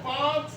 5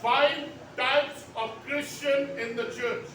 5 types of Christian in the church।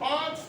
5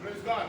Praise God।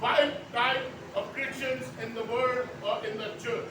5 types of Christians in the world or in the church।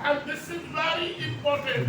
And this is very important।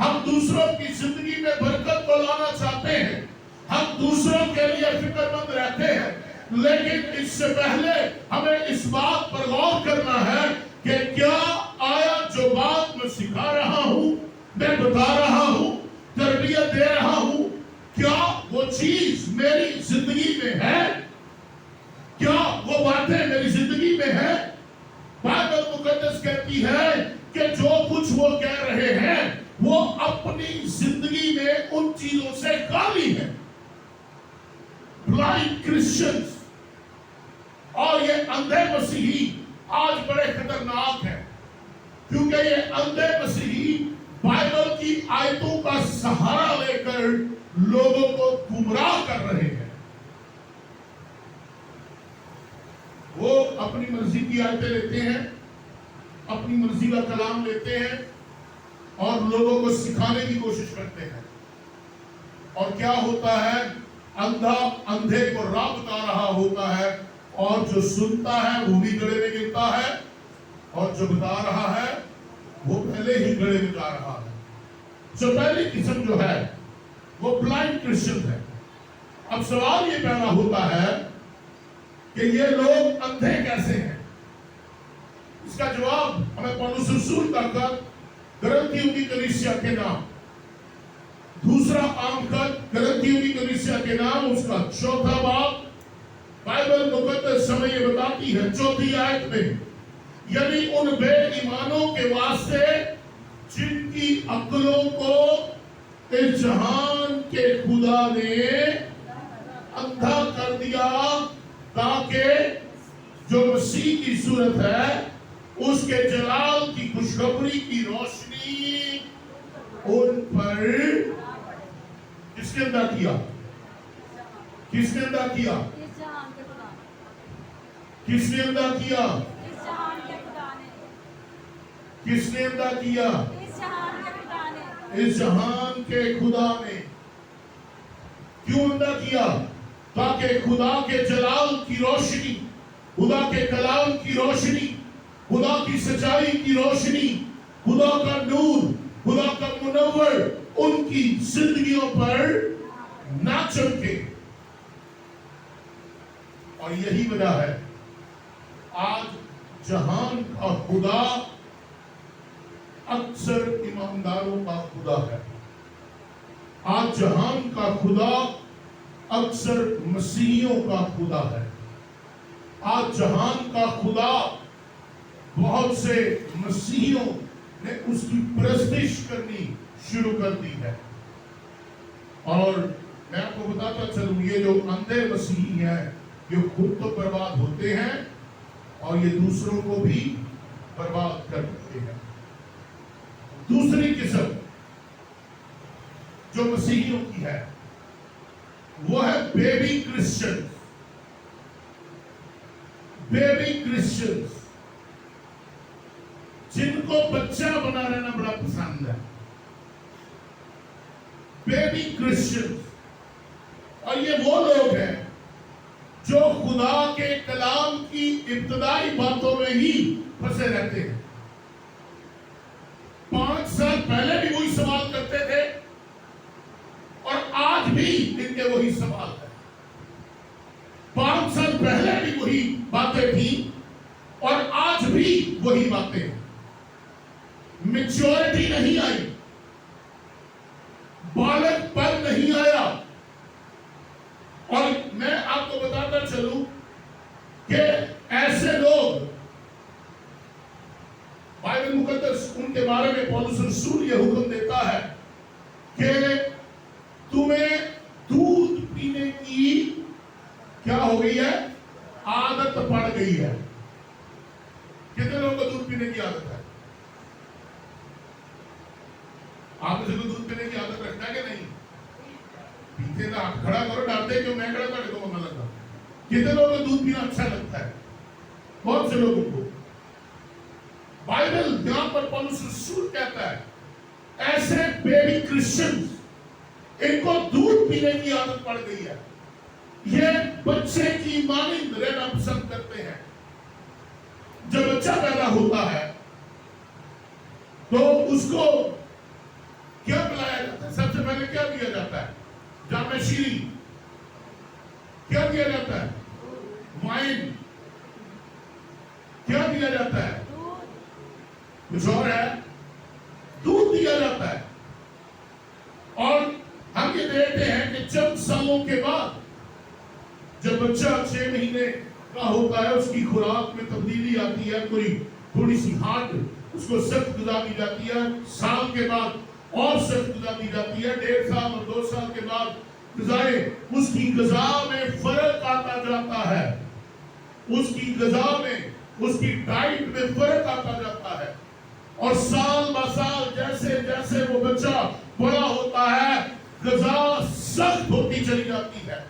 ہم دوسروں کی زندگی میں برکت کو لانا چاہتے ہیں، ہم دوسروں کے لیے فکر مند رہتے ہیں، لیکن اس سے پہلے ہمیں اس بات پر غور کرنا ہے کہ کیا آیا جو بات میں سکھا رہا ہوں، میں بتا رہا ہوں، تربیت دے رہا ہوں، کیا وہ چیز میری زندگی میں ہے؟ کیا وہ باتیں میری زندگی میں ہے؟ بائبل مقدس کہتی ہے کہ جو کچھ وہ کہہ رہے ہیں وہ اپنی زندگی میں ان چیزوں سے خالی ہے۔ بلائنڈ کرسچنز اور یہ اندھے مسیحی آج بڑے خطرناک ہیں، کیونکہ یہ اندھے مسیحی بائبل کی آیتوں کا سہارا لے کر لوگوں کو گمراہ کر رہے ہیں۔ وہ اپنی مرضی کی آیتیں لیتے ہیں، اپنی مرضی کا کلام لیتے ہیں اور لوگوں کو سکھانے کی کوشش کرتے ہیں، اور کیا ہوتا ہے؟ اندھا اندھے کو راہ بتا رہا ہوتا ہے، اور جو سنتا ہے وہ بھی گڑھے میں گرتا ہے، اور جو بتا رہا ہے وہ پہلے ہی گڑھے میں جا رہا ہے۔ جو پہلی قسم جو ہے وہ بلائنڈ کرسچن ہے۔ اب سوال یہ پیدا ہوتا ہے کہ یہ لوگ اندھے کیسے ہیں؟ اس کا جواب ہمیں پولس رسول کا خط گلاتیوں کی کلیسیا کے نام، دوسرا عام خط گلاتیوں کی کلیسیا کے نام، اس کا 4 باب، بائبل مقدس ہمیں یہ بتاتی ہے 4 آیت میں، یعنی ان بے ایمانوں کے واسطے جن کی عقلوں کو اس جہان کے خدا نے اندھا کر دیا، تاکہ جو مسیح کی صورت ہے اس کے جلال کی خوشخبری کی روشنی ان پر کس نے اندھا کیا؟ کس نے اندھا کیا؟ کس نے اندھا کیا؟ کس نے اندھا کیا؟ اس جہان کے خدا نے۔ کیوں اندھا کیا؟ تاکہ خدا کے جلال کی روشنی، خدا کے کلام کی روشنی، خدا کی سچائی کی روشنی، خدا کا نور، خدا کا منور ان کی زندگیوں پر نہ چمکے۔ اور یہی وجہ ہے آج جہان کا خدا اکثر ایمانداروں کا خدا ہے۔ آج جہان کا خدا اکثر مسیحیوں کا خدا ہے۔ آج جہان کا خدا بہت سے مسیحیوں نے اس کی پرستش کرنی شروع کر دی ہے۔ اور میں آپ کو بتاتا چلوں، یہ جو اندھے مسیحی ہیں یہ خود تو برباد ہوتے ہیں اور یہ دوسروں کو بھی برباد کر دیتے ہیں۔ دوسری قسم جو مسیحیوں کی ہے وہ ہے بیبی کرسچن۔ بیبی کرسچن جن کو بچہ بنا رہنا بڑا پسند ہے، بیبی کرسچن۔ اور یہ وہ لوگ ہیں جو خدا کے کلام کی ابتدائی باتوں میں ہی پھنسے رہتے ہیں۔ 5 سال پہلے بھی وہی سوال کرتے تھے اور آج بھی ان کے وہی سوال ہے۔ 5 سال پہلے بھی وہی باتیں تھیں اور آج بھی وہی باتیں ہیں۔ میچورٹی نہیں آئی، بالغ پر نہیں آیا۔ اور میں آپ کو بتاتا چلوں کہ ایسے لوگ، بائبل مقدس ان کے بارے میں پولس رسول یہ حکم دیتا ہے کہ تمہیں دودھ پینے کی کیا ہو گئی ہے؟ عادت پڑ گئی ہے۔ کتنے لوگوں کو دودھ پینے کی عادت ہے؟ آپ اسے کو دودھ پینے کی عادت رکھتا ہے کہ نہیں؟ پیتے نا، آپ کھڑا کرو، ڈالتے کیوں؟ میں کھڑا کرے تو مزہ لگتا۔ کتنے لوگوں کو دودھ پینا اچھا لگتا ہے؟ بہت سے لوگوں کو۔ بائبل یہاں پر پولس رسول کہتا ہے ایسے بیبی کرسچنز، ان کو دودھ پینے کی عادت پڑ گئی ہے، یہ بچے کی مانند رہنا پسند کرتے ہیں۔ جب بچہ پیدا ہوتا ہے تو اس کو کیا پلایا جاتا ہے؟ سب سے پہلے کیا دیا جاتا ہے؟ جامع شیریں. کیا دیا جاتا ہے؟ وائن. کیا دیا جاتا ہے؟ کچھ اور ہے؟ دودھ دیا جاتا ہے. اور ہم یہ دیکھتے ہیں کہ چند سالوں کے بعد جب بچہ 6 مہینے کا ہوتا ہے اس کی خوراک میں تبدیلی آتی ہے, کوئی تھوڑی سی ہارڈ اس کو سخت غذا دی جاتی ہے, سال کے بعد اور سخت غذا دی جاتی ہے, 1.5 سال اور 2 سال کے بعد غذائیں اس کی غذا میں فرق آتا جاتا ہے, اس کی غذا میں اس کی ڈائٹ میں فرق آتا جاتا ہے. اور سال بہ سال جیسے جیسے وہ بچہ بڑا ہوتا ہے غذا سخت ہوتی چلی جاتی ہے.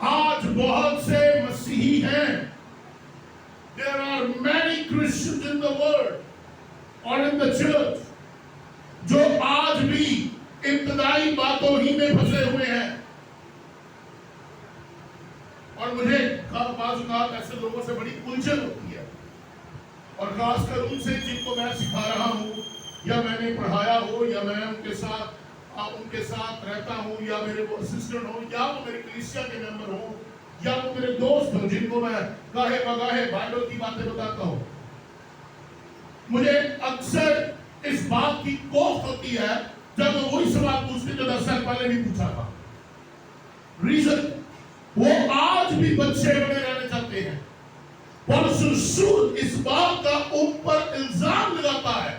آج بہت سے مسیحی ہیں, there are many Christians in the world or in the church جو آج بھی ابتدائی باتوں ہی میں پھنسے ہوئے ہیں. اور مجھے بعض اوقات ایسے لوگوں سے بڑی الجھن ہوتی ہے, اور خاص کر ان سے جن کو میں سکھا رہا ہوں یا میں نے پڑھایا ہو یا میں ان کے ساتھ رہتا ہوں یا میرے وہ اسسٹنٹ ہوں یا وہ میرے کلیسیا کے ممبر ہوں یا وہ میرے دوست ہوں جن کو میں گاہے بگاہے بائبل کی باتیں بتاتا ہوں. مجھے اکثر اس بات کی کوفت ہوتی ہے جب وہ وہی سوال پوچھتے جو 10 سال پہلے نہیں پوچھا تھا. ریزن وہ آج بھی بچے بنے رہنا چاہتے ہیں. پولس رسول اس بات کا اوپر الزام لگاتا ہے,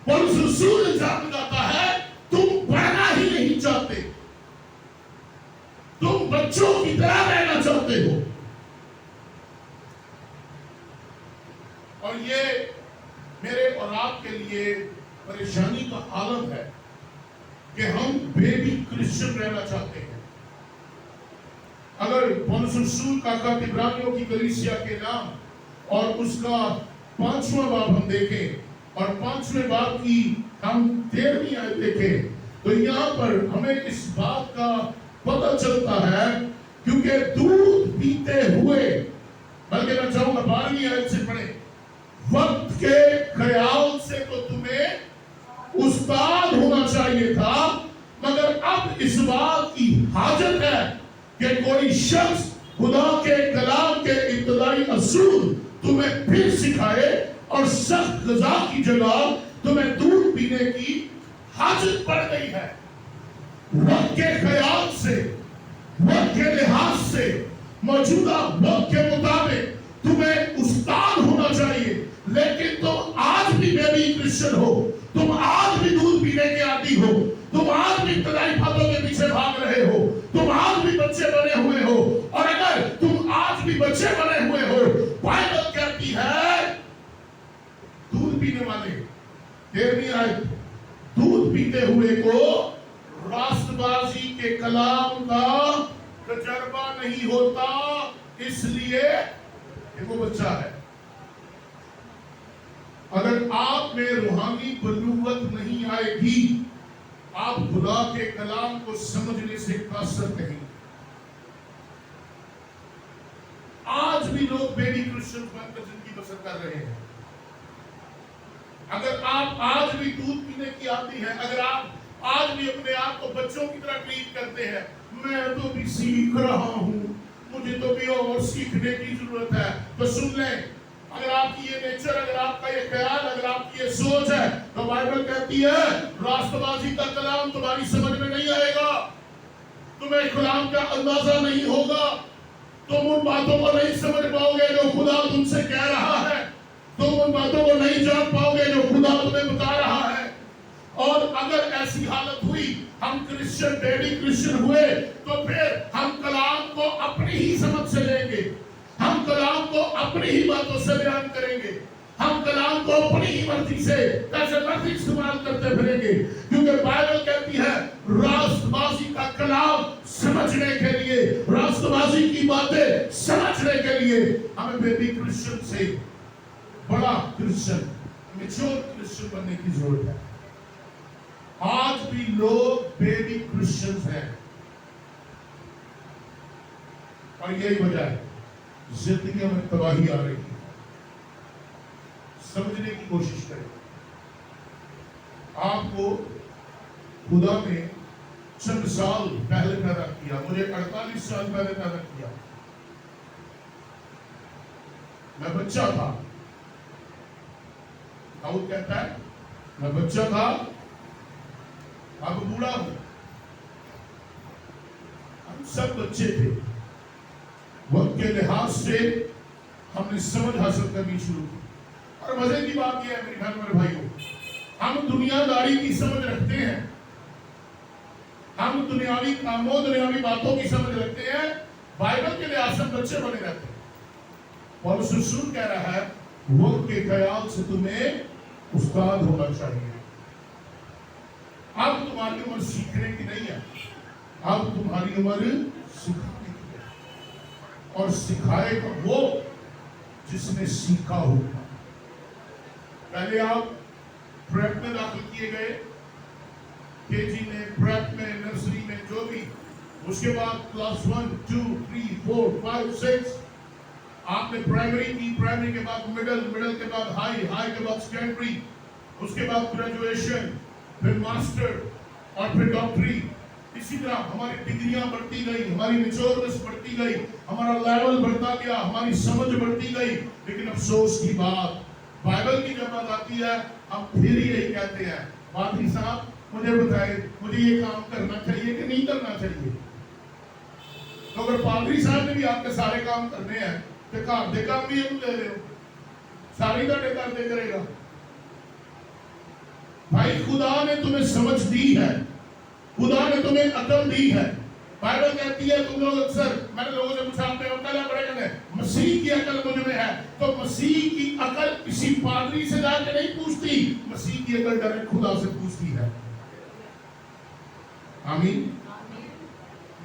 پولس رسول الزام لگاتا ہے تم بڑھنا ہی نہیں چاہتے, تم بچوں کی طرح رہنا چاہتے ہو. اور یہ میرے اور آپ کے لیے پریشانی کا عالم ہے کہ ہم بیبی کرسچن رہنا چاہتے ہیں. اگر پولس رسول کا خط عبرانیوں کی کلیسیا کے نام اور اس کا 5واں باب ہم دیکھیں اور 5ویں باب کی ہم 13ویں آیت دیکھیں تو یہاں پر ہمیں اس بات کا پتہ چلتا ہے, کیونکہ دودھ پیتے ہوئے, بلکہ میں چاہوں گا 12ویں آیت سے پڑھیں, وقت کے خیال سے تو تمہیں استاد ہونا چاہیے تھا, مگر اب اس بات کی حاجت ہے کہ کوئی شخص خدا کے کلام کے ابتدائی اصول تمہیں پھر سکھائے اور سخت غذا کی جگہ تمہیں دودھ پینے کی حاجت پڑ گئی ہے. وقت کے خیال سے, وقت کے لحاظ سے, موجودہ وقت کے مطابق تمہیں استاد ہونا چاہیے, لیکن تم آج بھی بیبی کرسچن ہو, تم آج بھی دودھ پینے کے عادی ہو, تم آج بھی ابتدائی باتوں کے پیچھے بھاگ رہے ہو, تم آج بھی بچے بنے ہوئے ہو. اور اگر تم آج بھی بچے بنے ہوئے ہو, بائبل کہتی ہے دودھ پینے والے, 13ویں آیت, دودھ پیتے ہوئے کو راست بازی کے کلام کا تجربہ نہیں ہوتا, اس لیے کہ وہ بچہ ہے. اگر آپ میں روحانی بلوغت نہیں آئے گی, آپ خدا کے کلام کو سمجھنے سے قاصر نہیں. آج بھی لوگ بیبی کرسچن بن کر زندگی بسر کر رہے ہیں. اگر آپ آج بھی دودھ پینے کی عادی ہیں, اگر آپ آج بھی اپنے آپ کو بچوں کی طرح ٹریٹ کرتے ہیں, میں تو بھی سیکھ رہا ہوں, مجھے تو بھی اور سیکھنے کی ضرورت ہے, تو سن لیں, اگر آپ کی یہ نیچر, اگر آپ کا یہ خیال, اگر آپ کی یہ سوچ ہے, تو بائبل کہتی ہے راست بازی کا کلام تمہاری سمجھ میں نہیں آئے گا, تمہیں کلام کا اندازہ نہیں ہوگا, تم ان باتوں کو نہیں سمجھ پاؤ گے جو خدا تم سے کہہ رہا ہے, تم ان باتوں کو نہیں جان پاؤ گے جو خدا تمہیں بتا رہا ہے. اور اگر ایسی حالت ہوئی, ہم کرسچن بیبی کرسچن ہوئے, تو پھر ہم کلام کو اپنی ہی سمجھ سے لیں گے, ہم کلام کو اپنی ہی باتوں سے بیان کریں گے, ہم کلام کو اپنی ہی مرضی سے کیسے مرضی استعمال کرتے پھریں گے, کیونکہ بائبل کہتی ہے راست بازی کا کلام سمجھنے کے لیے, راست بازی کی باتیں سمجھنے کے لیے ہمیں بیبی کرسچن سے بڑا کرسچن, میچور کرسچن بننے کی ضرورت ہے. آج بھی لوگ بیبی کرسچنز ہیں, اور یہی وجہ ہے زندگیوں میں تباہی آ رہی ہے. سمجھنے کی کوشش کریں. آپ کو خدا نے چند سال پہلے پیدا کیا، مجھے 48 سال پہلے پیدا کیا، میں بچہ تھا۔ داؤد کہتا ہے میں بچہ تھا، اب بوڑھا ہوں۔ ہم سب بچے تھے، وقت کے لحاظ سے ہم نے سمجھ حاصل کرنی شروع کی۔ اور مزے کی بات یہ ہے میری بہن میرے بھائیوں، ہم دنیا داری کی سمجھ رکھتے ہیں، ہم دنیاوی کاموں دنیاوی باتوں کی سمجھ رکھتے ہیں، بائبل کے لحاظ سے بچے بنے رہتے ہیں۔ پولس رسول کہہ رہا ہے وقت کے خیال سے تمہیں استاد ہونا چاہیے۔ اب تمہاری عمر سیکھنے کی نہیں ہے، اب تمہاری عمر سکھانے کی ہے، اور سکھائے گا وہ جس نے سیکھا ہوگا۔ پہلے آپ پریپ میں داخل کیے گئے، کے جی میں، پریپ میں، نرسری میں، جو بھی، اس کے بعد کلاس 1 2 3 4 5 6 آپ نے پرائمری کی، پرائمری کے بعد مڈل، مڈل کے بعد ہائی، ہائی کے بعد سیکنڈری، اس کے بعد گریجویشن، پھر ماسٹر اور پھر ڈاکٹری۔ اسی طرح ہماری ڈگریاں بڑھتی گئی، ہماری میچورنس بڑھتی گئی، ہمارا لیول بڑھتا گیا، ہماری سمجھ بڑھتی گئی۔ لیکن افسوس کی بات، بائبل کی جب بات آتی ہے ہم پھر یہی کہتے ہیں پادری صاحب مجھے بتائے مجھے یہ کام کرنا چاہیے کہ نہیں کرنا چاہیے۔ تو اگر پادری صاحب نے بھی آپ کے سارے کام کرنے ہیں تو گھر دے کام بھی ہم دے رہے ہو، ساری تھوڑے کر دے کرے گا۔ بھائی خدا نے تمہیں سمجھ دی ہے، خدا نے تمہیں عقل دی ہے۔ بائبل کہتی ہے تم لوگ اکثر، میں نے لوگوں سے پوچھا آپ نے عقل ہے بڑے کہتے ہیں مسیح کی عقل مجھ میں ہے، تو مسیح کی عقل کسی پادری سے جا کے نہیں پوچھتی، مسیح کی عقل ڈائریکٹ خدا سے پوچھتی ہے۔ آمین۔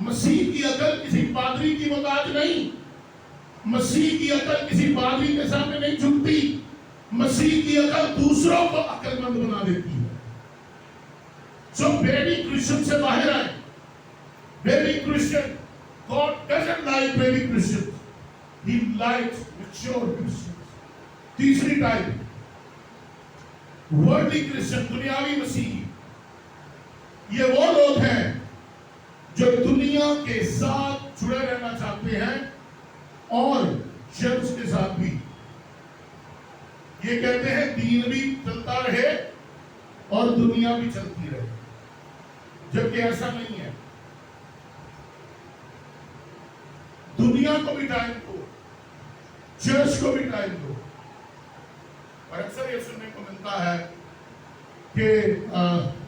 مسیح کی عقل کسی پادری کی محتاج نہیں، مسیح کی عقل کسی پادری کے سامنے نہیں جھکتی، مسیح کی عقل دوسروں کو عقل مند بنا دیتی ہے۔ جو بیبی کرسچن سے باہر آئے، baby Christian, God doesn't like baby Christians, He likes mature Christians۔ تیسری ٹائپ ورلڈلی کرسچن، دنیاوی مسیحی، یہ وہ لوگ ہیں جو دنیا کے ساتھ جڑے رہنا چاہتے ہیں اور چرچ کے ساتھ بھی۔ یہ کہتے ہیں دین بھی چلتا رہے اور دنیا بھی چلتی رہے، جبکہ ایسا نہیں ہے۔ دنیا کو بھی ٹائم دو، چرچ کو بھی ٹائم دو۔ اور اکثر یہ سننے کو ملتا ہے کہ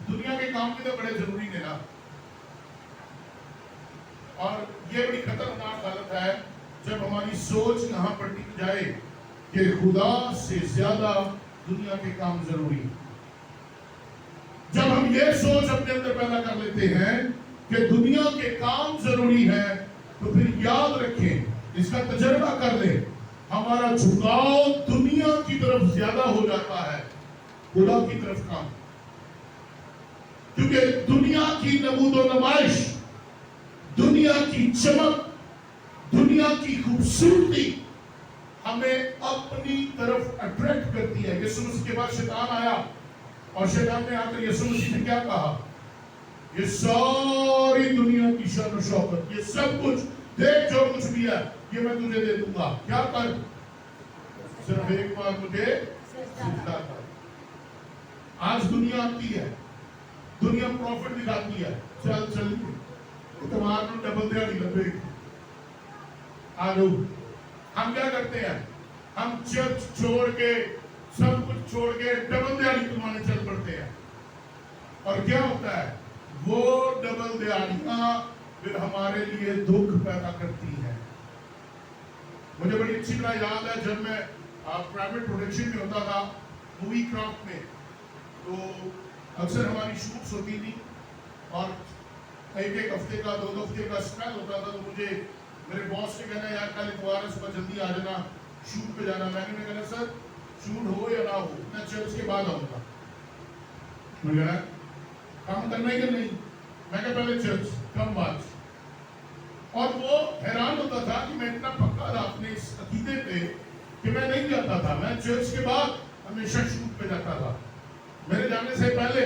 دنیا کے کام بھی تو بڑے ضروری ہیں نا، اور یہ بڑی خطرناک حالت ہے جب ہماری سوچ یہاں پر ٹک جائے کہ خدا سے زیادہ دنیا کے کام ضروری ہیں۔ جب ہم یہ سوچ اپنے اندر پیدا کر لیتے ہیں کہ دنیا کے کام ضروری ہے، تو پھر یاد رکھیں، اس کا تجربہ کر لیں، ہمارا جھکاؤ دنیا کی طرف زیادہ ہو جاتا ہے خدا کی طرف کام۔ کیونکہ دنیا کی نمود و نمائش، دنیا کی چمک، دنیا کی خوبصورتی ہمیں اپنی طرف اٹریکٹ کرتی ہے۔ یسوع مسیح کے بعد شیطان آیا، اور شیطان نے آ کر یسوع مسیح نے کیا کہا؟ یہ ساری دنیا کی شان و شوکت، یہ سب کچھ دیکھ جو کچھ بھی ہے یہ میں تجھے دے دوں گا، کیا کر؟ صرف ایک بار مجھے سجدہ کر۔ آج دنیا آتی ہے، دنیا پروفٹ دکھاتی ہے، چل چل تمہارا ڈبل دیہڑی لگے گی، آجو۔ ہم کیا کرتے ہیں؟ ہم چرچ چھوڑ کے سب کچھ چھوڑ کے ڈبل دیہڑی کمانے چل پڑتے ہیں، اور کیا ہوتا ہے؟ وہ ڈبل دیہڑیاں پھر ہمارے لیے دکھ پیدا کرتی ہیں۔ مجھے بڑی اچھی طرح یاد ہے جب میں پرائیویٹ پروڈکشن میں ہوتا تھا، مووی کرافٹ میں، تو اکثر ہماری شوٹس ہوتی تھی اور ایک ہفتے کا 2 ہفتے کا اسپیل ہوتا تھا، تو مجھے میرے باس نے کہنا یار کل اتوار ہے صبح جلدی آ جانا، شوٹ پہ جانا۔ میں نے کہنا سر شوٹ ہو یا نہ ہو میں چرچ کے بعد آؤں گا۔ میں کہنا کام کرنا ہے کہ نہیں؟ میں کہا پہلے چرچ کم بات۔ اور وہ حیران ہوتا تھا کہ میں اتنا پکا تھا اپنے اس عقیدے پہ کہ میں نہیں جاتا تھا، میں چرچ کے بعد ہمیشہ شوٹ پہ جاتا تھا۔ میرے جانے سے پہلے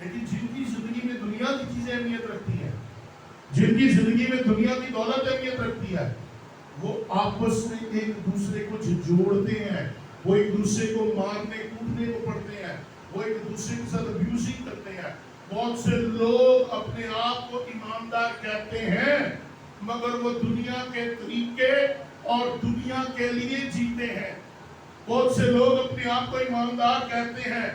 لیکن جن کی زندگی میں دنیا کی چیزیں اہمیت رکھتی ہیں، جن کی زندگی میں دنیا کی دولت اہمیت رکھتی ہے، وہ آپس میں ایک دوسرے کو جوڑتے ہیں، وہ ایک دوسرے کو مارنے کوٹنے کو پڑتے ہیں، وہ ایک دوسرے کے ساتھ ابیوزنگ کرتے ہیں۔ بہت سے لوگ اپنے آپ کو ایماندار کہتے ہیں مگر وہ دنیا کے طریقے اور دنیا کے لیے جیتے ہیں۔ بہت سے لوگ اپنے آپ کو ایماندار کہتے ہیں،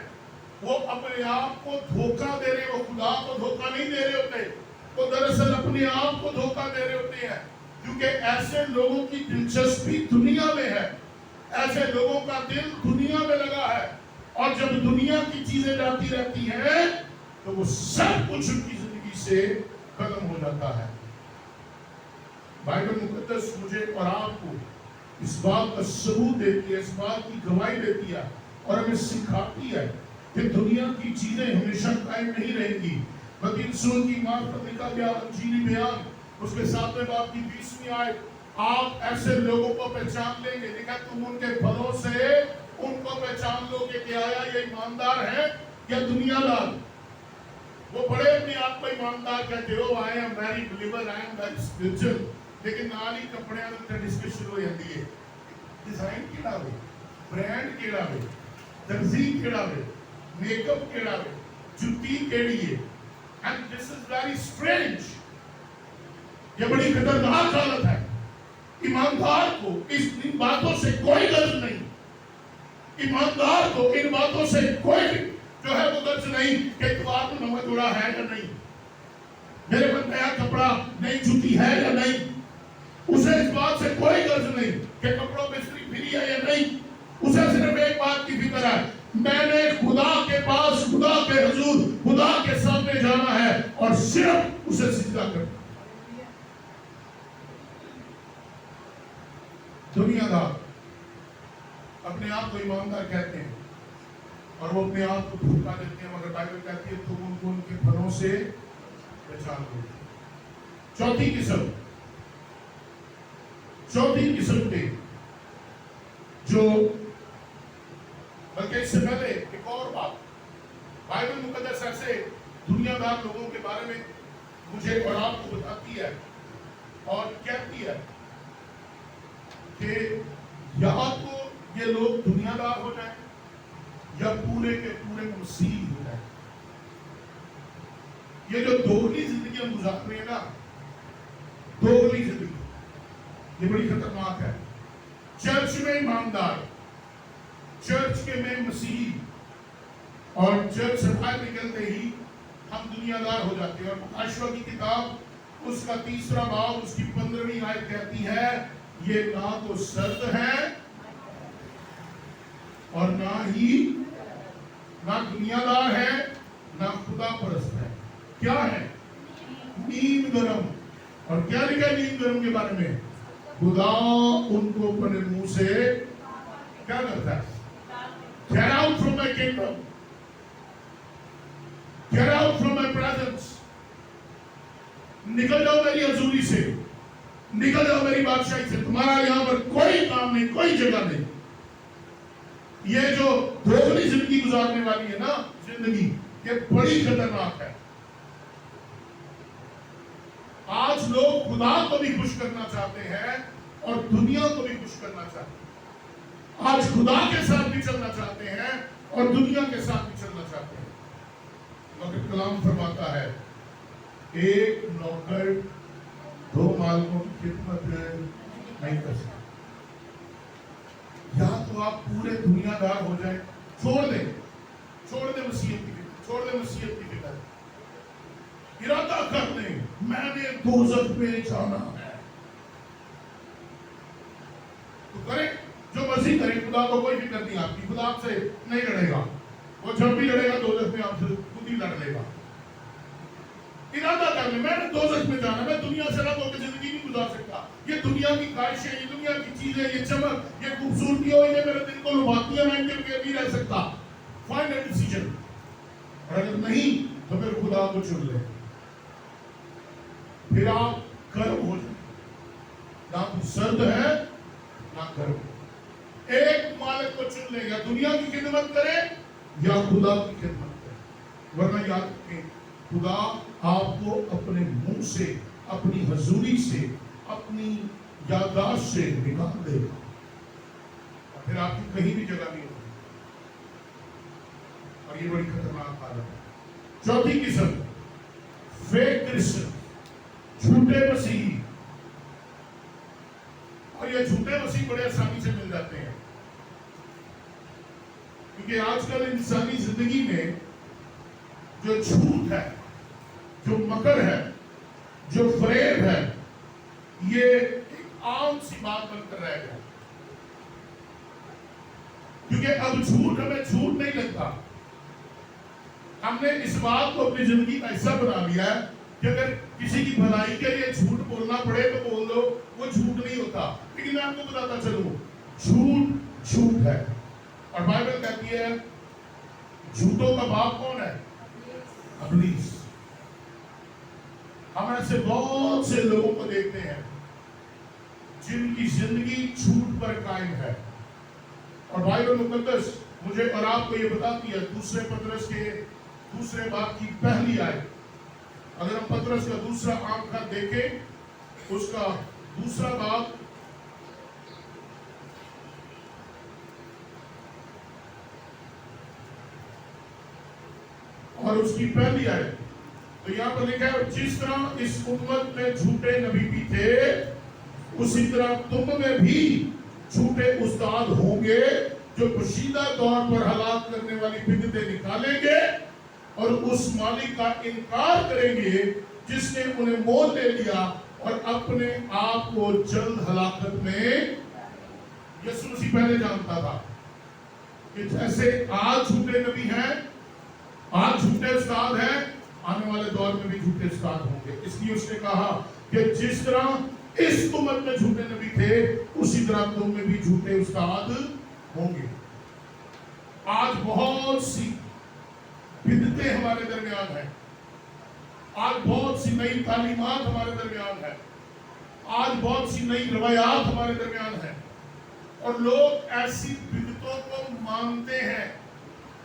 وہ اپنے آپ کو دھوکہ دے رہے، وہ خدا کو دھوکہ نہیں دے رہے ہوتے، وہ دراصل اپنے آپ کو دھوکہ دے رہے ہوتے ہیں، کیونکہ ایسے لوگوں کی دلچسپی دنیا میں ہے، ایسے لوگوں کا دل دنیا میں لگا ہے، اور جب دنیا کی چیزیں جاتی رہتی ہیں تو وہ سب کچھ ان کی زندگی سے ختم ہو جاتا ہے۔ بائبل مقدس مجھے اور آپ کو اس بات کا ثبوت دیتی ہے، اس بات کی گواہی دیتی ہے اور ہمیں سکھاتی ہے کہ دنیا کی چیزیں ہمیشہ قائم نہیں رہیں گی۔ متی رسول کی معرفت لکھا گیا انجیلی بیان اس کے 7ویں باب کی 20ویں آیت، آپ ایسے لوگوں کو پہچان لیں گے، لکھا تم ان کے پھلوں سے ان کو پہچان لو کہ کیا یہ ایماندار ہے یا دنیا دار۔ وہ بڑے اپنے آپ کو ایماندار کہتے ہو، I am very believer, I am very spiritual، لیکن نال ہی کپڑے کا ڈسکشن ہو جاتی ہے، ڈیزائن کیڑا ہوئے، برانڈ کیڑا ہوئے، ترزی کیڑا ہوئے، میک اپ کیڑا ہوئے، جوتی کیڑی ہے۔ And this is very strange، یہ بڑی خطرناک حالت ہے۔ ایماندار کو ان باتوں سے کوئی غرض نہیں، ایماندار کو ان باتوں سے کوئی جو ہے وہ غرض نہیں کہ اتوار کو نمک جوڑا ہے یا نہیں، میرے پاس نیا کپڑا نئی جوتی ہے یا نہیں، اسے اس بات سے کوئی غرض نہیں کہ کپڑوں میں استری پھری ہے یا نہیں، اسے صرف ایک بات کی فکر ہے، میں نے خدا کے پاس، خدا کے حضور، خدا کے سامنے جانا ہے اور صرف اسے سجدہ کرنا۔ دنیا دار اپنے آپ کو ایماندار کہتے ہیں اور وہ اپنے آپ کو دھوکہ دیتے ہیں، مگر بائبل کہتی ہے تم ان کو ان کے پھلوں سے پہچان لو۔ چوتھی قسم کے جو، بلکہ اس سے پہلے ایک اور بات، بائبل مقدس ایسے دنیا دار لوگوں کے بارے میں مجھے اور آپ کو بتاتی ہے اور کہتی ہے کہ یا تو یہ لوگ دنیا دار ہو جائیں یا پورے کے پورے مسیح ہو جائیں۔ یہ جو دوگلی زندگی ہم گزار رہے ہیں نا، دوگلی زندگی یہ بڑی خطرناک ہے۔ چرچ میں ایماندار، چرچ کے میں مسیح، اور چرچ سے باہر نکلتے ہی ہم دنیا دار ہو جاتے ہیں۔ اور مکاشوہ کی کتاب اس کا 3 باب اس کی 15ویں آیت کہتی ہے یہ نہ تو سرد ہے اور نہ دنیا دار ہے، نہ خدا پرست ہے، کیا ہے؟ نیم گرم۔ اور کیا لکھا ہے نیم گرم کے بارے میں؟ خدا ان کو اپنے منہ سے کیا کرتا ہے؟ Get out from my kingdom, get out from my presence، نکل جاؤ میری حضوری سے، نکل جاؤ میری بادشاہی سے، تمہارا یہاں پر کوئی کام نہیں، کوئی جگہ نہیں۔ یہ جو دوگلی زندگی گزارنے والی ہے نا زندگی، یہ بڑی خطرناک ہے۔ آج لوگ خدا کو بھی خوش کرنا چاہتے ہیں اور دنیا کو بھی خوش کرنا چاہتے ہیں، آج خدا کے ساتھ بھی چلنا چاہتے ہیں اور دنیا کے ساتھ بھی چلنا چاہتے ہیں۔ مگر کلام فرماتا ہے ایک نوکر 2 مالکوں کی خدمت نہیں کر سکتا۔ یا تو آپ پورے دنیا دار ہو جائیں، چھوڑ دیں مسیحیت کی فکر، چھوڑ دیں مسیحیت کی فکر، ارادہ کر لیں میں نے دوزخ میں جانا ہے، تو کریں جو مرضی کریں، خدا کو کوئی فکر نہیں آپ کی، خدا آپ سے نہیں لڑے گا، وہ جب بھی لڑے گا دوزخ میں آپ سے خود ہی لڑ لے گا۔ ارادہ کر لیں میں نے دوزخ میں جانا، میں دنیا سے رب ہو کے زندگی نہیں گزار سکتا، یہ دنیا کی خواہشیں، یہ دنیا کی چیزیں، یہ چمک، یہ خوبصورتی ہو، یہ میرے دل کو لبھاتی ہے، میں ان کے بغیر نہیں رہ سکتا۔ فائنل ڈیسیجن، اور اگر نہیں تو پھر خدا کو چن لیں، پھر آپ گرم ہو جائیں، نہ تو سرد ہے نہ گرم۔ ایک مالک کو چن لیں، یا دنیا کی خدمت کریں یا خدا کی خدمت کریں۔ ورنہ یاد رکھیں خدا آپ کو اپنے منہ سے، اپنی حضوری سے، اپنی یادداشت سے نکال دے گا اور پھر آپ کی کہیں بھی جگہ نہیں ہوگی، اور یہ بڑی خطرناک حالت ہے۔ چوتھی قسم فیک کرسچن، جھوٹے مسیحی، اور یہ جھوٹے مسیح بڑے آسانی سے مل جاتے ہیں، کیونکہ آج کل انسانی زندگی میں جو جھوٹ ہے، جو مکر ہے، جو فریب ہے، یہ ایک عام سی بات بن کر رہ گیا، کیونکہ اب جھوٹ ہمیں جھوٹ نہیں لگتا، ہم نے اس بات کو اپنی زندگی کا حصہ بنا لیا ہے کہ اگر کسی کی بھلائی کے لیے جھوٹ بولنا پڑے تو بول دو، وہ جھوٹ نہیں ہوتا۔ لیکن میں آپ کو بتاتا چلوں، جھوٹ جھوٹ ہے، اور بائبل کہتی ہے جھوٹوں کا باپ کون ہے؟ ابلیس۔ ہم ایسے بہت سے لوگوں کو دیکھتے ہیں جن کی زندگی جھوٹ پر قائم ہے، اور بائبل مقدس مجھے اور آپ کو یہ بتاتی ہے، دوسرے پطرس کے دوسرے باب کی پہلی آیت، اگر ہم پطرس کا دوسرا عام خط دیکھیں، اس کا دوسرا باب اور اس کی پہلی آیت، تو یہاں پر لکھا ہے جس طرح اس امت میں جھوٹے نبی بھی تھے، اسی طرح تم میں بھی جھوٹے استاد ہوں گے جو پوشیدہ طور پر ہلاک کرنے والی بدعتیں نکالیں گے اور اس مالک کا انکار کریں گے جس نے انہیں مول لے لیا اور اپنے آپ کو جلد ہلاکت میں۔ یسوع مسیح پہلے جانتا تھا کہ جیسے آج جھوٹے نبی ہیں، آج جھوٹے استاد ہیں، آنے والے دور میں بھی جھوٹے استاد ہوں گے۔ اس لیے اس نے کہا کہ جس طرح اس امت میں جھوٹے نبی تھے، اسی طرح تم میں بھی جھوٹے استاد ہوں گے۔ آج بہت سی بدعتیں ہمارے درمیان ہیں، آج بہت سی نئی تعلیمات ہمارے درمیان ہیں، آج بہت سی نئی روایات ہمارے درمیان ہیں، اور لوگ ایسی بدعتوں کو مانتے ہیں،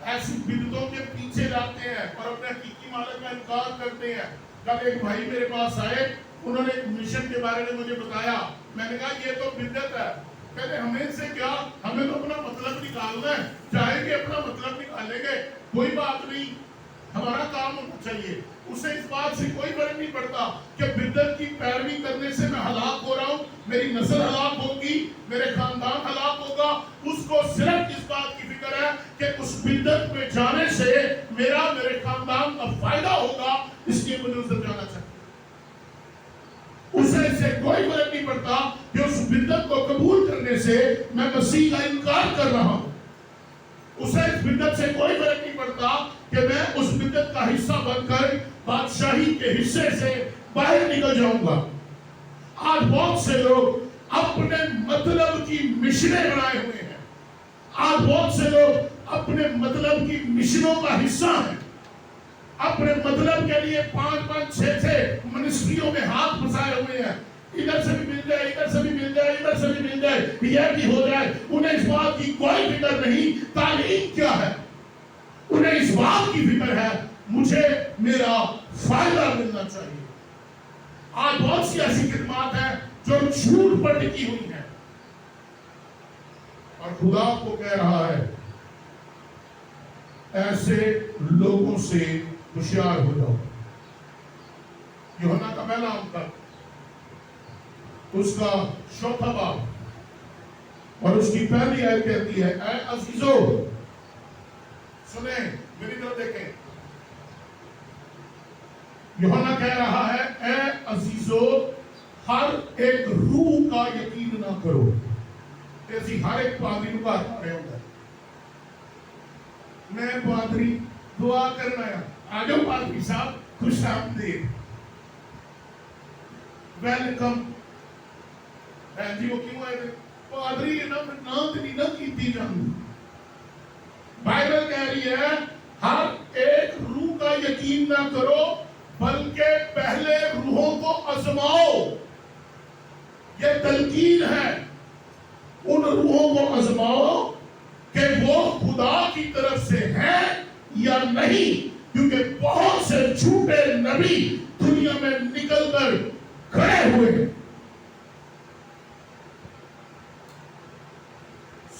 ایسی بدعتوں کے پیچھے جاتے ہیں اور اپنے حقیقی مالک کا انکار کرتے ہیں۔ کل ایک بھائی میرے پاس آئے، انہوں نے ایک مشن کے بارے میں مجھے بتایا، میں نے کہا یہ تو بدعت ہے۔ کہتے ہمیں سے کیا، ہمیں تو اپنا مطلب نکالنا ہے، چاہے کہ اپنا مطلب نکالیں گے، کوئی بات نہیں، ہمارا کام ہونا چاہیے۔ اسے اس بات سے کوئی فرق نہیں پڑتا کہ بدعت کی پیروی کرنے سے میں ہلاک ہو رہا ہوں، میری نسل ہلاک ہوگی، میرے خاندان ہلاک ہوگا۔ اس کو صرف اس بات کی فکر ہے کہ اس بدعت میں جانے سے میرا، میرے خاندان کا فائدہ ہوگا، اس لیے مجھے اسے جانا چاہیے۔ اسے اس سے کوئی فرق نہیں پڑتا کہ اس بدعت کو قبول کرنے سے میں مسیح کا انکار کر رہا ہوں۔ اسے اس بدعت سے کوئی فرق نہیں پڑتا کہ میں اس بدعت کا حصہ بن کر بادشاہی کے حصے سے باہر نکل جاؤں گا۔ آج بہت سے لوگ اپنے مطلب کی مشنیں بنائے ہوئے ہیں، آج بہت سے لوگ اپنے مطلب کی مشنوں کا حصہ ہیں، اپنے مطلب کے لیے 5-5-6 منسٹریوں میں ہاتھ پھنسائے ہوئے ہیں، ادھر سے بھی مل جائے، ادھر سے بھی مل جائے، ادھر سے بھی مل جائے، یہ بھی ہو جائے۔ انہیں اس بات کی کوئی فکر نہیں تعلیم کیا ہے، انہیں اس بات کی فکر ہے مجھے میرا فائدہ ملنا چاہیے۔ آج بہت سی ایسی خدمات ہیں جو جھوٹ پر ٹکی ہوئی ہیں، اور خدا کو کہہ رہا ہے ایسے لوگوں سے ہوشیار ہو جاؤ۔ یوحنا کا پہلا خط، اس کا 4واں باب اور اس کی پہلی آیت کہتی ہے، اے عزیزو، سنیں میری طرف دیکھیں، یوحنا کہہ رہا ہے اے عزیزو، ہر ایک روح کا یقین نہ کرو۔ ایسی ہر ایک پادری کو کہا رہے ہوگا میں پادری دعا کرنا ہے، آجو پادری صاحب، خوش آمدید، ویلکم۔ جی وہ کیوں آئے تھے؟ پادری نہ کیتی جان۔ بائبل کہہ رہی ہے ہر ایک روح کا یقین نہ کرو بلکہ پہلے روحوں کو آزماؤ۔ یہ تلقین ہے، ان روحوں کو آزماؤ کہ وہ خدا کی طرف سے ہیں یا نہیں، کیونکہ کیونکہ بہت سے جھوٹے نبی دنیا میں نکل کر کھڑے ہوئے ہیں.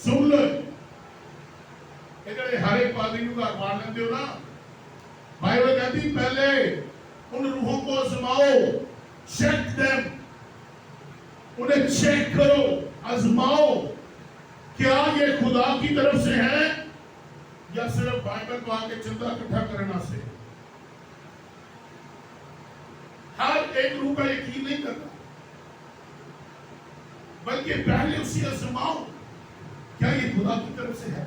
سن لو ہر ایک پادری کا اخبار لیتے ہو نا, بائبل کہتی پہلے ان روحوں کو آزماؤ, چیک دیم, انہیں چیک کرو, آزماؤ کیا یہ خدا کی طرف سے ہے یا صرف بائبل کو آ کے چندہ اکٹھا کرنا سے. ہر ایک روح کا یقین نہیں کرنا, بلکہ پہلے اسی آزماؤ کیا یہ خدا کی طرف سے ہے.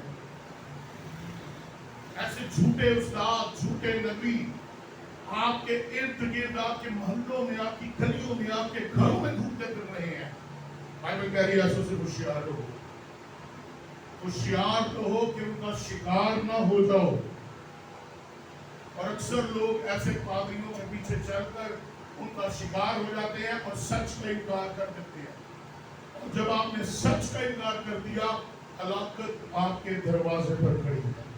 ایسے جھوٹے استاد, جھوٹے نبی آپ کے ارد گرد, آپ کے محلوں میں, آپ کی گلیوں میں, آپ کے گھروں میں گھومتے پھر رہے ہیں. بائبل کہہ رہی ہے ایسوں سے ہوشیار ہو, ہوشیار تو ہو کہ ان کا شکار نہ ہو جاؤ. اور اکثر لوگ ایسے پادریوں کے پیچھے چل کر ان کا شکار ہو جاتے ہیں اور سچ کا انکار کر دیتے ہیں. اور جب آپ نے سچ کا انکار کر دیا, ہلاکت آپ کے دروازے پر کھڑی ہے.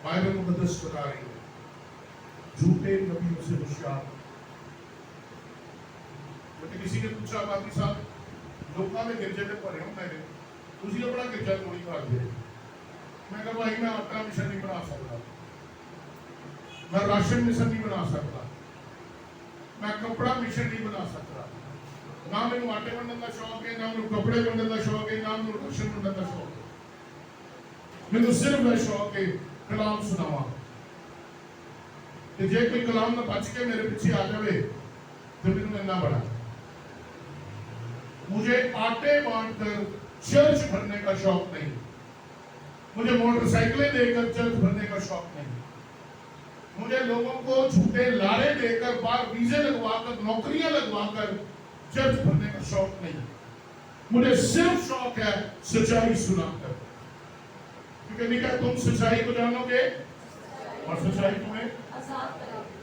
بائبل مقدس بتا رہی ہے جھوٹے نبیوں سے ہوشیار. کسی نے پوچھا باقی صاحب لوگوں میں گرجے میں پڑھے ہوں, میں نے اسی اپنا گرجا تھوڑی کھا دیا. میں کہا بھائی میں آپ کا مشن نہیں بنا سکتا, میں راشن مشن نہیں بنا سکتا, میں کپڑا مشن نہیں بنا سکتا. نہ میرے آٹے بننے کا شوق ہے, نہ میرے کپڑے بننے کا شوق ہے, نہ میرے راشن بننے کا شوق ہے. میرے صرف ہے شوق ہے کلام سناوا. کہ جے کوئی کلام نہ بچ کے میرے پیچھے آ جائے تو میرے نہ بڑھا. مجھے آٹے بانٹ کر چرچ بھرنے کا شوق نہیں, مجھے موٹر سائیکلیں دے کر چرچ بھرنے کا شوق نہیں, مجھے لوگوں کو جھوٹے لارے دے کر باہر ویزے لگوا کر نوکریاں لگوا کر چرچ بھرنے کا شوق نہیں. مجھے صرف شوق ہے سچائی سنا کر. کیونکہ نہیں کہ تم سچائی کو جانو گے اور سچائی تمہیں آزاد کرے گی.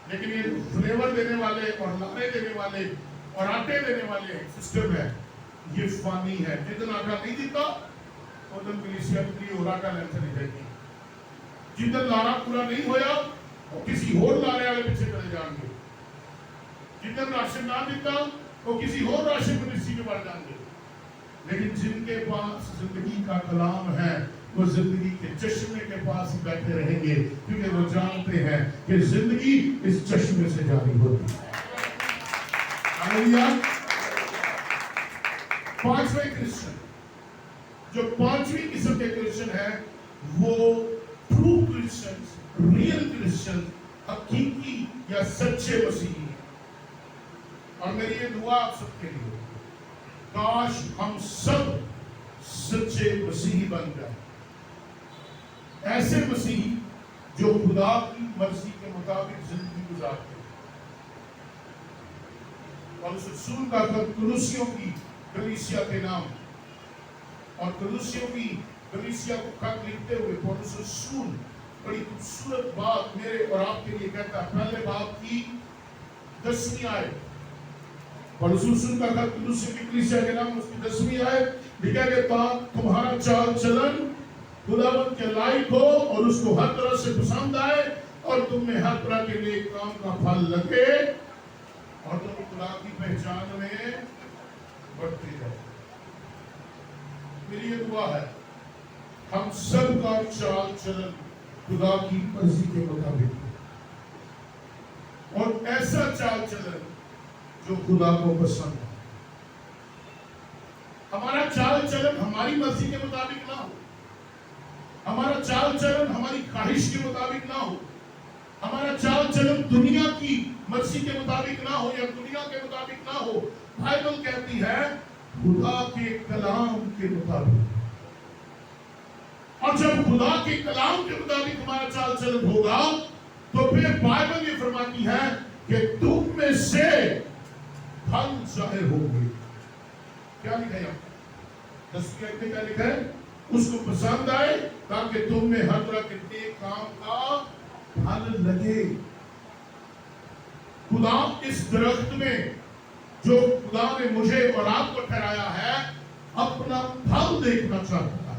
لیکن یہ فلیور دینے والے اور لارے دینے والے اور آٹے دینے والے سسٹم ہے, یہ فانی ہے. جتنا آٹا نہیں دیتا ادھر کلیسیا کی اور آٹا لے چلی جائے گی. جتنا لارا پورا نہیں ہویا وہ کسی اور لارے والے پیچھے چلے جائیں گے. جتنا راشن نہ دیتا وہ کسی اور راشن منسٹری میں بڑھ جائیں گے. لیکن جن کے پاس زندگی کا کلام ہے وہ زندگی کے چشمے کے پاس بیٹھے رہیں گے, کیونکہ وہ جانتے ہیں کہ زندگی اس چشمے سے جاری ہوتی ہے. پانچویں کرسچن, جو پانچویں قسم کے کرسچن ہیں وہ ٹرو کرسچن, ریئل کرسچن, حقیقی یا سچے مسیحی ہیں. اور میری یہ دعا آپ سب کے لیے, کاش ہم سب سچے مسیحی بن جائیں. ایسے مسیحی جو خدا کی مرضی کے مطابق زندگی گزارتے ہیں. اور اس رسول کا خط کلوسیوں کی کلیسیا کے نام اور کلوسیوں کی کلیسیا کو خط لکھتے ہوئے پولس رسول بڑی خوبصورت بات میرے اور آپ کے لیے کہتا ہے. پہلے باب کی 10ویں آیت, پولس رسول کا خط کلوسیوں کی کلیسیا کے نام, اس کی 10ویں آیت لکھا کہ تمہارا چال چلن خداوند کے لائق ہو اور اس کو ہر طرح سے پسند آئے اور تم میں ہر طرح کے نیک کام کا پھل لگے اور تم خدا کی پہچان میں بڑھتے رہو. میری یہ دعا ہے ہم سب کا چال چلن خدا کی مرضی کے مطابق اور ایسا چال چلن جو خدا کو پسند ہے. ہمارا چال چلن ہماری مرضی کے مطابق نہ ہو, ہمارا چال چلن ہماری خواہش کے مطابق نہ ہو, ہمارا چال چلن دنیا کی مرضی کے مطابق نہ ہو یا دنیا کے مطابق نہ ہو. بائبل کہتی ہے خدا کے کلام کے مطابق. اور جب خدا کے کلام کے مطابق ہمارا چال چلن ہوگا تو پھر بائبل یہ فرماتی ہے کہ تم میں سے پھل ظاہر ہوں گے. کیا لکھا ہے 10ویں آیت میں کیا لکھا ہے؟ اس کو پسند آئے تاکہ تم میں ہر طرح کے نیک کام کا پھل لگے. خدا اس درخت میں جو خدا نے مجھے اور آپ کو ٹھہرایا ہے اپنا پھل دیکھنا چاہتا ہے.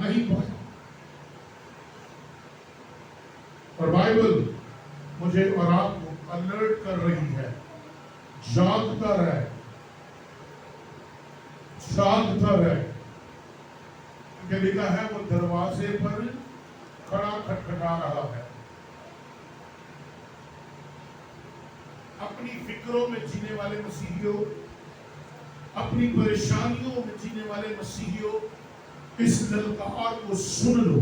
نہیں پایا. اور بائبل مجھے اور آپ کو الرٹ کر رہی ہے, جاگتا رہے, جاگتا رہے. کیونکہ لکھا ہے وہ دروازے پر کھڑا کھٹکھٹا رہا ہے. اپنی فکروں میں جینے والے مسیحیوں, اپنی پریشانیوں میں جینے والے مسیحیوں, اس للکار کو سن لو,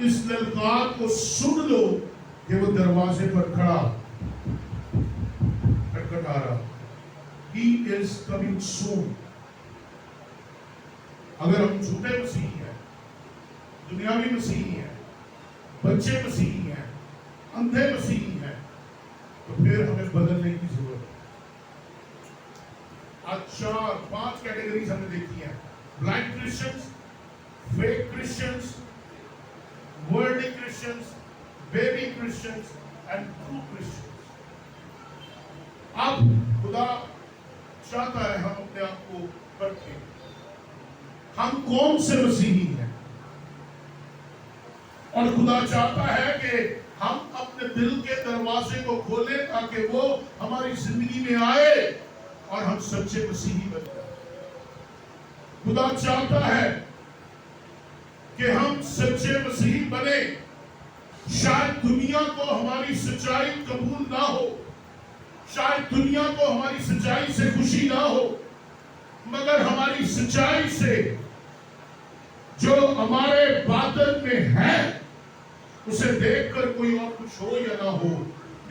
اس للکار کو سن لو کہ وہ دروازے پر کھڑا کھٹکھٹا رہا. He is coming soon. اگر ہم جھوٹے مسیحی ہیں, دنیاوی مسیحی ہیں, بچے مسیحی ہیں, اندھے مسیحی ہیں, تو پھر ہمیں بدلنے کی ضرورت ہے. آج 4-5 کیٹیگریز ہم نے دیکھی ہیں: blind Christians, fake Christians, worldly Christians, baby Christians and true Christians. اب خدا چاہتا ہے ہم اپنے آپ کو پرکھیں, ہم کون سے مسیحی ہیں. اور خدا چاہتا ہے کہ ہم اپنے دل کے دروازے کو کھولیں تاکہ وہ ہماری زندگی میں آئے اور ہم سچے مسیحی بن جائیں. خدا چاہتا ہے کہ ہم سچے مسیحی بنے. شاید دنیا کو ہماری سچائی قبول نہ ہو, شاید دنیا کو ہماری سچائی سے خوشی نہ ہو, مگر ہماری سچائی سے جو ہمارے باطن میں ہے اسے دیکھ کر کوئی اور کچھ ہو یا نہ ہو,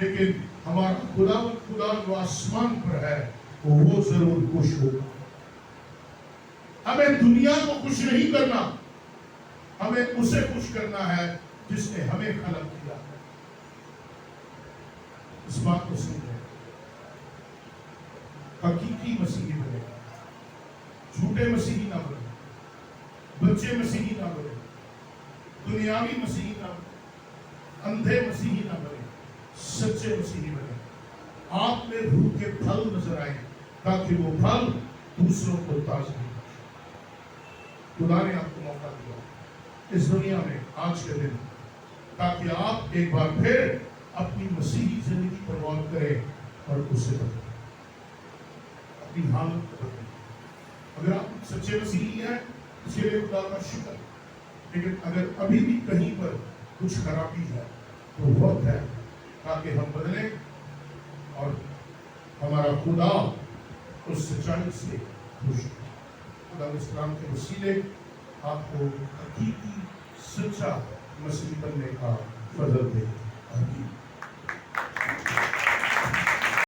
لیکن ہمارا خدا جو آسمان پر ہے وہ ضرور خوش ہوگا. ہمیں دنیا کو خوش نہیں کرنا, ہمیں اسے خوش کرنا ہے جس نے ہمیں خلق کیا ہے. اس بات کو سمجھیں, حقیقی مسیحی بنے, جھوٹے مسیحی نہ بنے, بچے مسیحی نہ بنے, دنیاوی مسیحی نہ بنے, اندھے مسیحی نہ بنے, سچے مسیحی بنے. آپ میں روح کے پھل نظر آئے تاکہ وہ پھل دوسروں کو تازگی دے. خدا نے آپ کو موقع دیا اس دنیا میں آج کے دن تاکہ آپ ایک بار پھر اپنی مسیحی زندگی پر غور کریں اور اس سے بدلیں, اپنی حالت کو بدلیں. اگر آپ سچے مسیحی ہیں اس کے لیے خدا کا شکر, لیکن اگر ابھی بھی کہیں پر کچھ خرابی ہے تو وقت ہے تاکہ ہم بدلیں اور ہمارا خدا اس سچائی سے خوش ہو. خدا اسلام کے وسیلے آپ کو حقیقی سچا مسیحی بننے کا فضل دے.